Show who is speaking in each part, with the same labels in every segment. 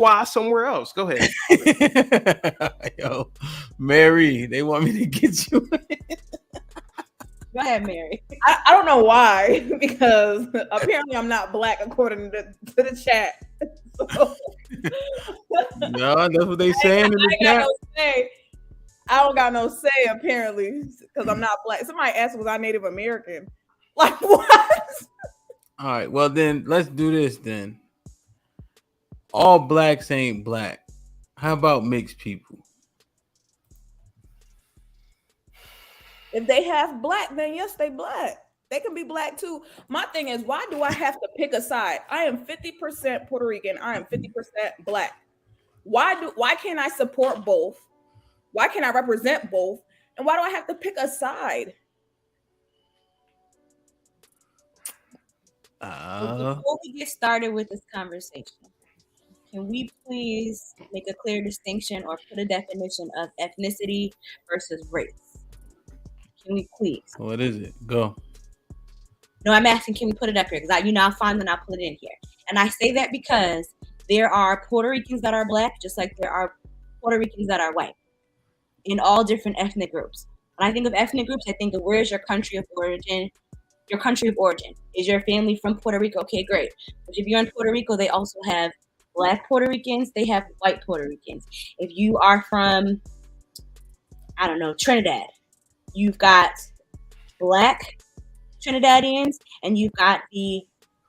Speaker 1: Why somewhere else? Go ahead.
Speaker 2: Yo, Mary, they want me to get you.
Speaker 3: Go ahead, Mary.
Speaker 4: I don't know why, because apparently I'm not black according to the chat. So,
Speaker 2: No, that's what they saying in the
Speaker 4: I ain't
Speaker 2: chat.
Speaker 4: got no say. I don't got no say apparently because I'm not black. Somebody asked, was I Native American? Like what?
Speaker 2: All right, well then let's do this then. All blacks ain't black. How about mixed people?
Speaker 4: If they half black, then yes, they black. They can be black too. My thing is, why do I have to pick a side? I am 50% Puerto Rican. I am 50% black. Why can't I support both? Why can't I represent both? And why do I have to pick a side?
Speaker 3: Before we get started with this conversation, can we please make a clear distinction or put a definition of ethnicity versus race? Can we please?
Speaker 2: What is it? Go.
Speaker 3: No, I'm asking, can we put it up here? Because I'll find and I'll put it in here. And I say that because there are Puerto Ricans that are black, just like there are Puerto Ricans that are white, in all different ethnic groups. When I think of ethnic groups, I think of where is your country of origin? Your country of origin. Is your family from Puerto Rico? Okay, great. But if you're in Puerto Rico, they also have black Puerto Ricans. They have white Puerto Ricans. If you are from, I don't know, Trinidad, you've got black Trinidadians and you've got the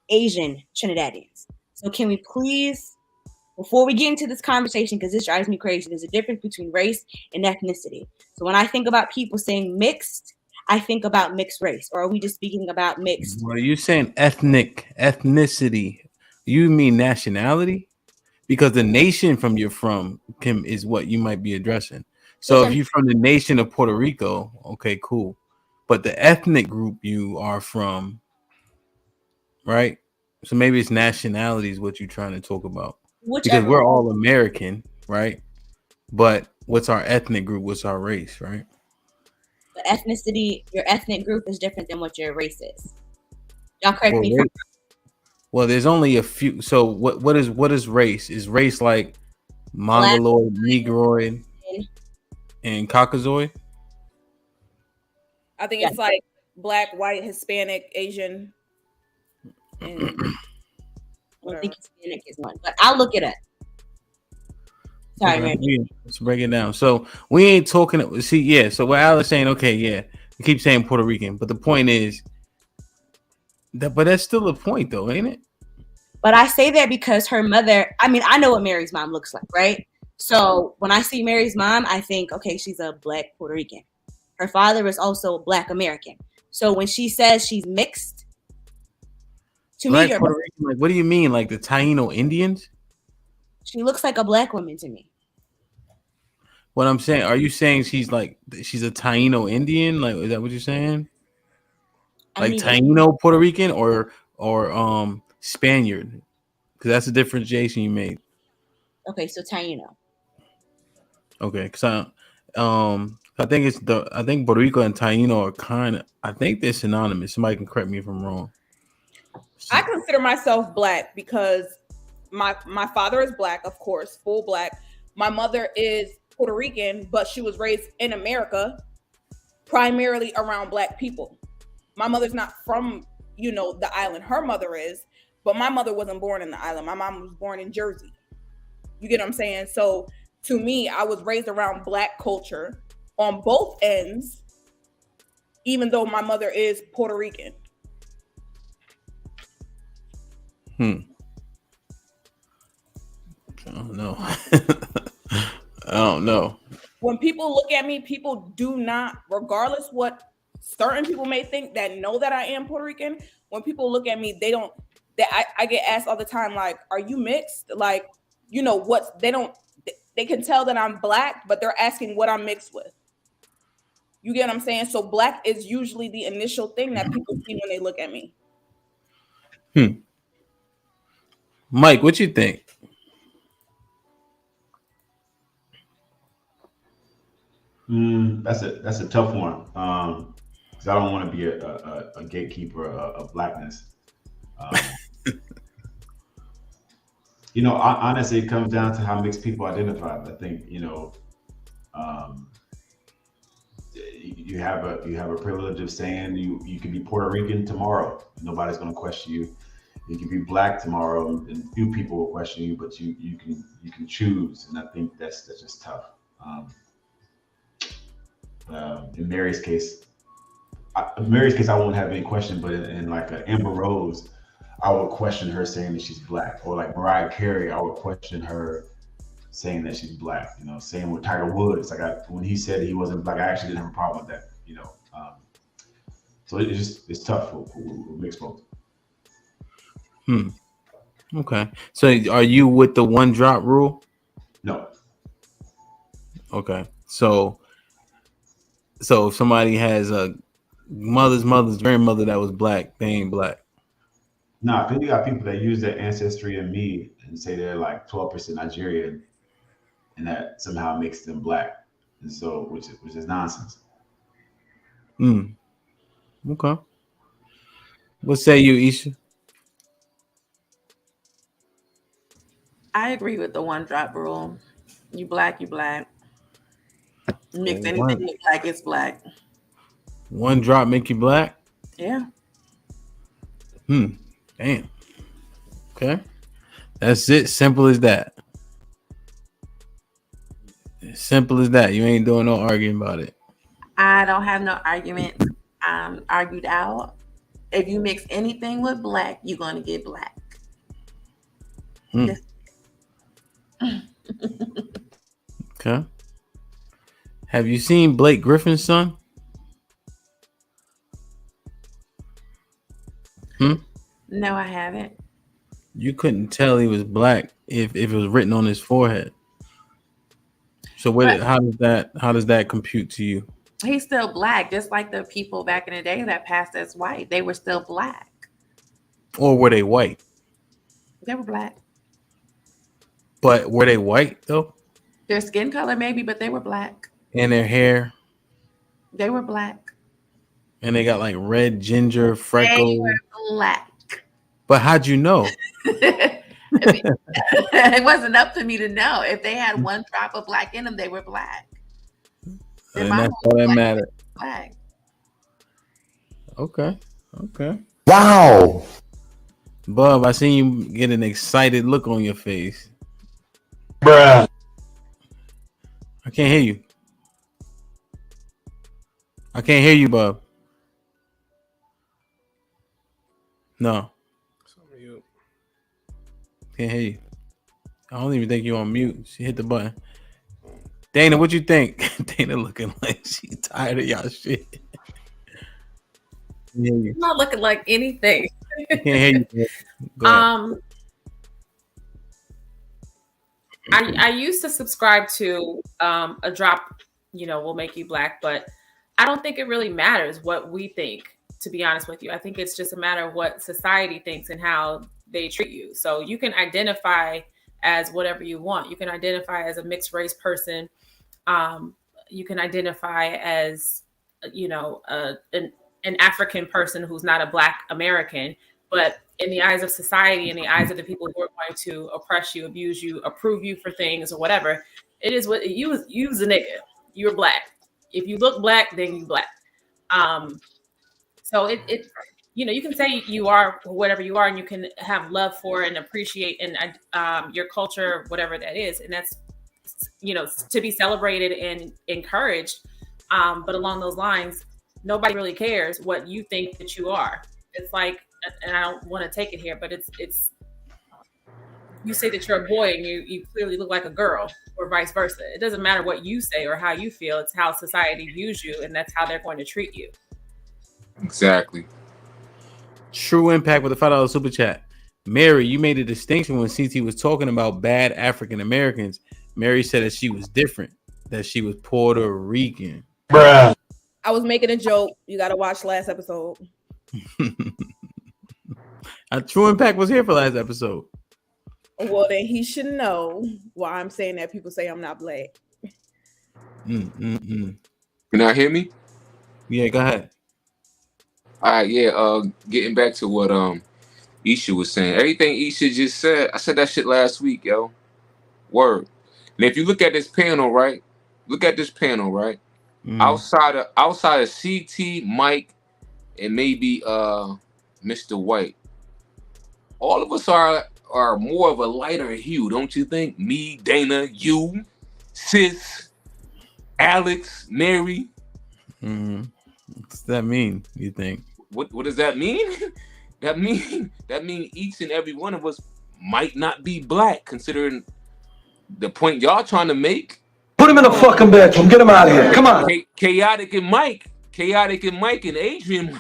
Speaker 3: Asian Trinidadians. So can we please, before we get into this conversation, because this drives me crazy, there's a difference between race and ethnicity. So when I think about people saying mixed, I think about mixed race, or are we just speaking about mixed?
Speaker 2: Well, you're saying ethnicity. You mean nationality? Because the nation from you're from is what you might be addressing. So if you're from the nation of Puerto Rico, okay, cool. But the ethnic group you are from, right? So maybe it's nationality is what you're trying to talk about. Because we're all American, right? But what's our ethnic group? What's our race, right?
Speaker 3: The ethnicity, your ethnic group is different than what your race is. Y'all correct me.
Speaker 2: Well, there's only a few. So what is race? Is race like Mongoloid, Negroid, and Caucasoid?
Speaker 4: I think it's like black, white, Hispanic, Asian. And
Speaker 3: I don't think Hispanic is one, but I'll look it up. Sorry,
Speaker 2: okay, let's break it down. So we ain't talking. See, yeah. So what Alice saying? Okay, yeah. We keep saying Puerto Rican, but the point is that. But that's still a point, though, ain't it?
Speaker 3: But I say that because her mother. I mean, I know what Mary's mom looks like, right? So when I see Mary's mom, I think, okay, she's a black Puerto Rican. Her father is also Black American. So when she says she's mixed, to
Speaker 2: black
Speaker 3: me,
Speaker 2: Puerto Rican, like, what do you mean, like the Taino Indians?
Speaker 3: She looks like a black woman to me.
Speaker 2: What I'm saying, are you saying she's a Taino Indian? Like, is that what you're saying? Like Taino Puerto Rican or Spaniard? Because that's the differentiation you made.
Speaker 3: Okay, so Taino.
Speaker 2: Okay, because I think Puerto Rico and Taino are kind of, I think they're synonymous. Somebody can correct me if I'm wrong.
Speaker 4: I consider myself black because my father is black, of course, full black. My mother is Puerto Rican, but she was raised in America, primarily around black people. My mother's not from, the island. Her mother is, but my mother wasn't born in the island. My mom was born in Jersey. You get what I'm saying? So to me, I was raised around black culture on both ends, even though my mother is Puerto Rican.
Speaker 2: I don't know. I don't know.
Speaker 4: When people look at me, people do not, regardless what certain people may think that know that I am Puerto Rican, when people look at me, I get asked all the time, like, are you mixed? Like, they can tell that I'm black, but they're asking what I'm mixed with. You get what I'm saying? So black is usually the initial thing that people see when they look at me.
Speaker 2: Mike, what you think?
Speaker 5: That's a tough one. Because I don't want to be a gatekeeper of blackness. Honestly, it comes down to how mixed people identify. I think um, you have a privilege of saying you can be Puerto Rican tomorrow. Nobody's going to question you. You can be black tomorrow, and few people will question you, but you can choose, and I think that's just tough. Um, in Mary's case, I won't have any question, but in like Amber Rose, I would question her saying that she's black, or like Mariah Carey, I would question her saying that she's black. Same with Tiger Woods. Like when he said he wasn't black, I actually didn't have a problem with that. So it's tough for mixed folks.
Speaker 2: Okay. So are you with the one drop rule?
Speaker 5: No.
Speaker 2: Okay. So if somebody has a mother's grandmother that was black, they ain't black.
Speaker 5: Nah, then you got people that use their ancestry in me and say they're like 12% Nigerian, and that somehow makes them black, and so which is nonsense.
Speaker 2: Okay. What say you, Isha?
Speaker 1: I agree with the one drop rule. You black, you black. Mix anything with black, it's black.
Speaker 2: One drop make you black?
Speaker 1: Yeah.
Speaker 2: Damn. Okay. That's it. Simple as that. Simple as that. You ain't doing no arguing about it.
Speaker 1: I don't have no argument. Argued out. If you mix anything with black, you're going to get black.
Speaker 2: Okay. Have you seen Blake Griffin's son?
Speaker 1: No, I haven't.
Speaker 2: You couldn't tell he was black if it was written on his forehead. So how does that compute to you?
Speaker 1: He's still black, just like the people back in the day that passed as white. They were still black.
Speaker 2: Or were they white?
Speaker 1: They were black.
Speaker 2: But were they white though?
Speaker 1: Their skin color maybe, but they were black.
Speaker 2: And their hair?
Speaker 1: They were black.
Speaker 2: And they got like red ginger freckles.
Speaker 1: They were black.
Speaker 2: But how'd you know?
Speaker 1: It wasn't up to me to know. If they had one drop of black in them, they were black.
Speaker 2: And that's all that mattered.
Speaker 1: Black.
Speaker 2: Okay.
Speaker 6: Wow.
Speaker 2: Bub, I seen you get an excited look on your face.
Speaker 6: Bruh.
Speaker 2: I can't hear you. I can't hear you, Bub. No. Can't hear you. I don't even think you're on mute. She hit the button. Dana, what you think? Dana looking like she tired of y'all shit.
Speaker 7: I'm not looking like anything.
Speaker 2: I can't hear you. Go ahead.
Speaker 7: I used to subscribe to a drop, will make you black, but I don't think it really matters what we think, to be honest with you. I think it's just a matter of what society thinks and how they treat you. So you can identify as whatever you want. You can identify as a mixed race person. You can identify as, an African person who's not a Black American, but in the eyes of society, in the eyes of the people who are going to oppress you, abuse you, approve you for things or whatever, it is what you's a nigga. You're black. If you look black, then you black. So it you can say you are whatever you are, and you can have love for and appreciate and your culture, whatever that is, and that's to be celebrated and encouraged. But along those lines, nobody really cares what you think that you are. It's like, and I don't want to take it here, but it's you say that you're a boy and you clearly look like a girl, or vice versa. It doesn't matter what you say or how you feel. It's how society views you, and that's how they're going to treat you.
Speaker 8: Exactly.
Speaker 2: True Impact with a $5 super chat. Mary, you made a distinction when CT was talking about bad African Americans. Mary said that she was different, that she was Puerto Rican.
Speaker 6: Bruh.
Speaker 4: I was making a joke. You got to watch last episode.
Speaker 2: True Impact was here for last episode.
Speaker 4: Well, then he should know why I'm saying that. People say I'm not black.
Speaker 8: Can y'all hear me?
Speaker 2: Yeah, go ahead.
Speaker 8: All right, yeah. Getting back to what Isha was saying everything Isha just said. I said that shit last week, yo. Word. And if you look at this panel, right? Look at this panel, right? Outside of CT, Mike, and maybe Mr. White, all of us are more of a lighter hue, don't you think? Me, Dana, you, Sis, Alex, Mary.
Speaker 2: What's that mean? You think?
Speaker 8: What does that mean? that mean each and every one of us might not be black, considering the point y'all trying to make.
Speaker 6: Put him in a fucking bedroom. Get him out of here. Come on.
Speaker 8: Chaotic and Mike, and Adrian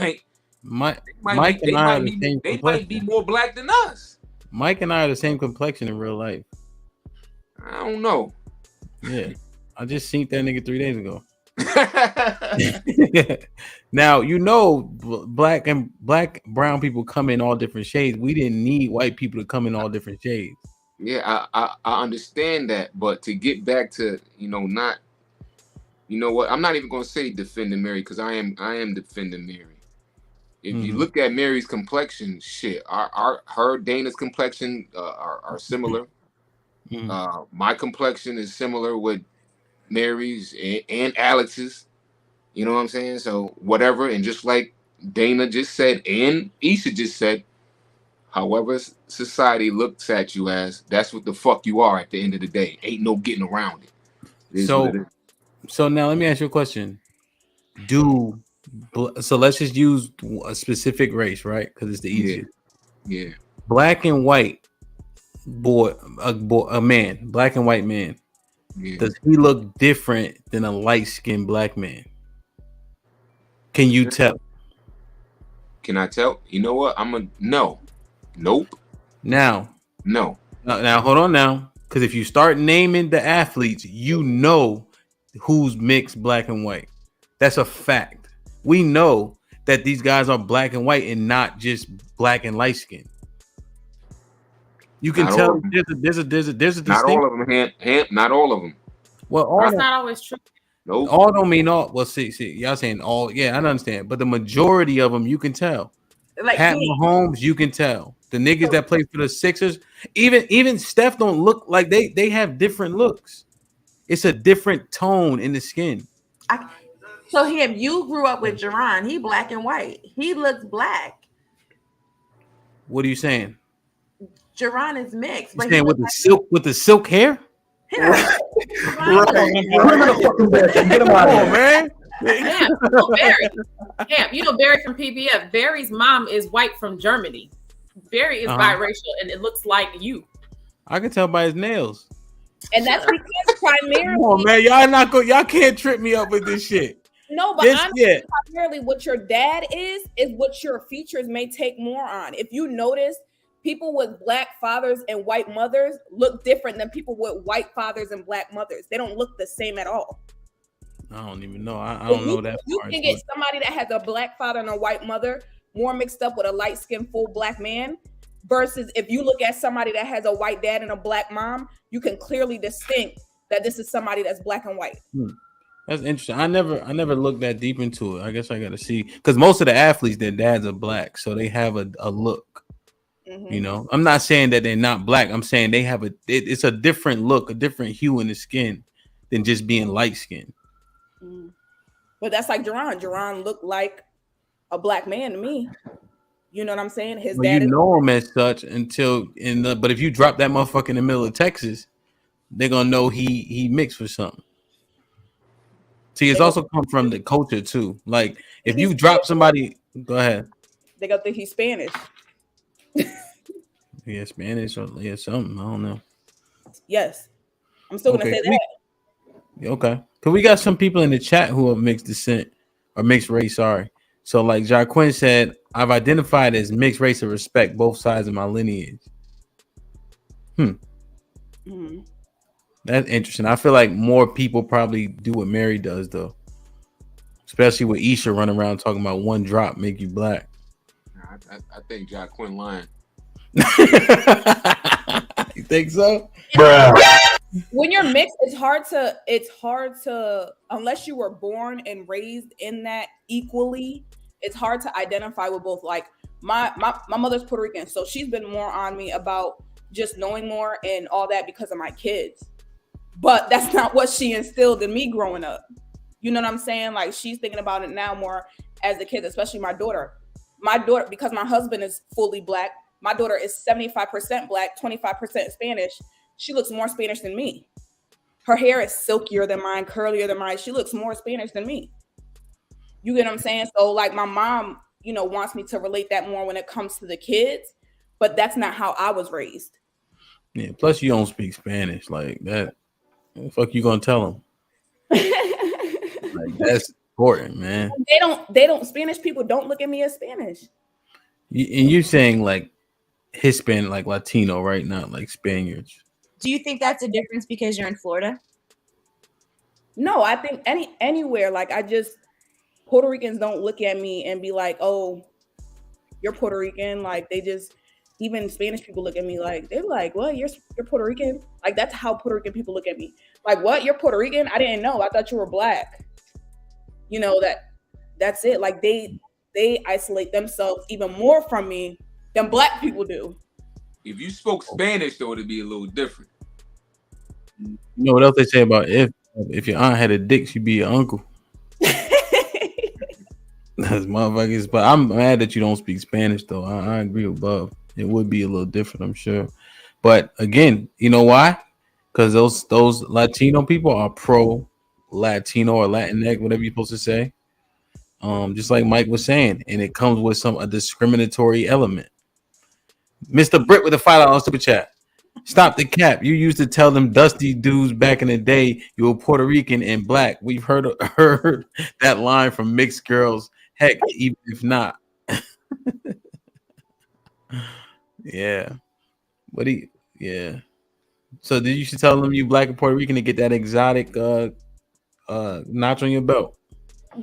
Speaker 2: Mike and I are the same
Speaker 8: they
Speaker 2: complexion.
Speaker 8: might be more black than us.
Speaker 2: Mike and I are the same complexion in real life.
Speaker 8: I don't know.
Speaker 2: Yeah, I just seen that nigga 3 days ago. Now black brown people come in all different shades. We didn't need white people to come in all different shades.
Speaker 8: Yeah, I understand that, but to get back to not, I'm not even gonna say defending Mary, because I am defending Mary. If you look at Mary's complexion, shit, her Dana's complexion are similar. My complexion is similar with Mary's and Alex's. You know what I'm saying? So whatever, and just like Dana just said and Isha just said, however society looks at you as, that's what the fuck you are at the end of the day. Ain't no getting around it.
Speaker 2: So now let me ask you a question. So let's just use a specific race, right? Because it's the easiest.
Speaker 8: Yeah.
Speaker 2: Black and white a man, black and white man. Yeah. Does he look different than a light-skinned black man? Can you tell?
Speaker 8: Can I tell? You know what? No. Nope.
Speaker 2: Now,
Speaker 8: no.
Speaker 2: Now, hold on now. Because if you start naming the athletes, you know who's mixed black and white. That's a fact. We know that these guys are black and white and not just black and light skin. You can tell there's a distinction.
Speaker 8: Not all of them, not all of them.
Speaker 2: Well,
Speaker 7: that's not always true.
Speaker 2: Nope. All don't mean all. Well, see, y'all saying all. Yeah, I understand. But the majority of them, you can tell. Like Pat Mahomes, you can tell. The niggas that play for the Sixers, even Steph don't look like they have different looks. It's a different tone in the skin.
Speaker 1: So you grew up with Jerron. He black and white. He looks black.
Speaker 2: What are you saying?
Speaker 1: Jerron is mixed.
Speaker 2: You saying with the silk hair?
Speaker 1: Yeah.
Speaker 7: Come
Speaker 2: on, man.
Speaker 7: Barry from PBF. Barry's mom is white from Germany. Barry is biracial, and it looks like you.
Speaker 2: I can tell by his nails.
Speaker 4: And that's because primarily.
Speaker 2: Come on, man, y'all can't trip me up with this shit.
Speaker 4: No, but primarily what your dad is what your features may take more on. If you notice, people with black fathers and white mothers look different than people with white fathers and black mothers. They don't look the same at all.
Speaker 2: I don't even know. I don't know that.
Speaker 4: You can get somebody that has a black father and a white mother more mixed up with a light-skinned, full black man, versus if you look at somebody that has a white dad and a black mom, you can clearly distinct that this is somebody that's black and white.
Speaker 2: That's interesting. I never looked that deep into it. I guess I got to see, because most of the athletes, their dads are black, so they have a look. Mm-hmm. I'm not saying that they're not black. I'm saying they have it's a different look, a different hue in the skin than just being light skinned.
Speaker 4: But that's like Jerron. Jerron looked like a black man to me. You know what I'm saying? His dad.
Speaker 2: You know him as such but if you drop that motherfucker in the middle of Texas, they're gonna know he mixed with something. See, it's also come from the culture too. Like if you drop somebody, go ahead.
Speaker 4: They gonna think he's Spanish.
Speaker 2: Yeah, Spanish or something. I don't know.
Speaker 4: Yes, I'm still gonna say that.
Speaker 2: Okay, because we got some people in the chat who are mixed descent or mixed race. Sorry. So like Jaquin said, I've identified as mixed race and respect both sides of my lineage. That's interesting. I feel like more people probably do what Mary does though, especially with Isha running around talking about one drop make you black.
Speaker 8: I think Jaquin lying.
Speaker 2: You think so?
Speaker 6: Bruh.
Speaker 4: When you're mixed, it's hard to unless you were born and raised in that equally, it's hard to identify with both. Like my mother's Puerto Rican, so she's been more on me about just knowing more and all that because of my kids. But that's not what she instilled in me growing up. You know what I'm saying? Like, she's thinking about it now more as a kid, especially my daughter. My daughter, because my husband is fully black, my daughter is 75% black, 25% Spanish. She looks more Spanish than me. Her hair is silkier than mine, curlier than mine. She looks more Spanish than me. You get what I'm saying? So, like, my mom, you know, wants me to relate that more when it comes to the kids, but that's not how I was raised.
Speaker 2: Yeah. Plus, you don't speak Spanish like that. What the fuck you gonna tell them? Like, that's important, man.
Speaker 4: They don't. Spanish people don't look at me as Spanish.
Speaker 2: And you're saying like Hispanic, like Latino, right? Not like Spaniards.
Speaker 3: Do you think that's a difference because you're in Florida?
Speaker 4: No, I think anywhere. Like, Puerto Ricans don't look at me and be like, "Oh, you're Puerto Rican." Like, they just, even Spanish people look at me like, they're like, "What? You're Puerto Rican?" Like, that's how Puerto Rican people look at me. Like, "What? You're Puerto Rican? I didn't know. I thought you were black." You know, that's it. Like, they isolate themselves even more from me than black people do.
Speaker 8: If you spoke Spanish, though, it'd be a little different.
Speaker 2: You know what else they say about if your aunt had a dick, she'd be your uncle. That's motherfuckers. But I'm mad that you don't speak Spanish, though. I agree with Bob. It would be a little different, I'm sure. But again, you know why? Because those Latino people are pro Latino or Latinx, whatever you're supposed to say. Just like Mike was saying, and it comes with a discriminatory element. Mr. Britt with a $5 super chat. Stop the cap. You used to tell them dusty dudes back in the day you were Puerto Rican and black. We've heard that line from mixed girls. Heck, even if not. Yeah. Yeah. So did you should tell them you black and Puerto Rican to get that exotic notch on your belt?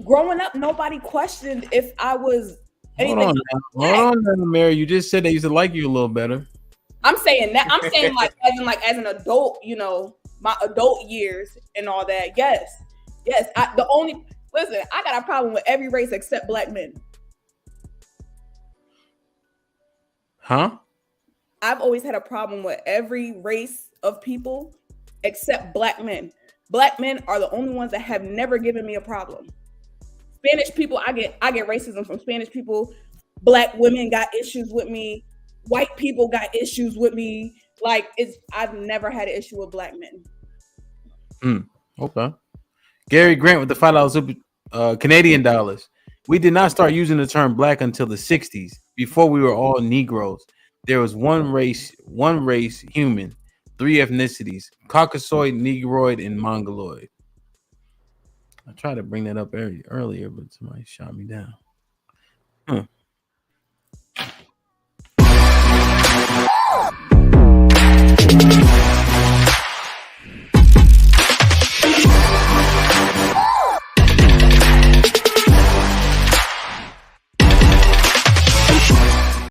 Speaker 4: Growing up, nobody questioned if I was anything.
Speaker 2: Hold on, Mary. You just said they used to like you a little better.
Speaker 4: I'm saying that. I'm saying as an adult, you know, my adult years and all that. Yes. I got a problem with every race except black men.
Speaker 2: Huh?
Speaker 4: I've always had a problem with every race of people except black men. Black men are the only ones that have never given me a problem. Spanish people, I get racism from Spanish people. Black women got issues with me. White people got issues with me. Like, I've never had an issue with black men.
Speaker 2: Okay. Gary Grant with the $5 super Canadian dollars. We did not start using the term black until the 60s. Before we were all Negroes. There was one race, human, 3 ethnicities: Caucasoid, Negroid, and Mongoloid. I tried to bring that up earlier, but somebody shot me down.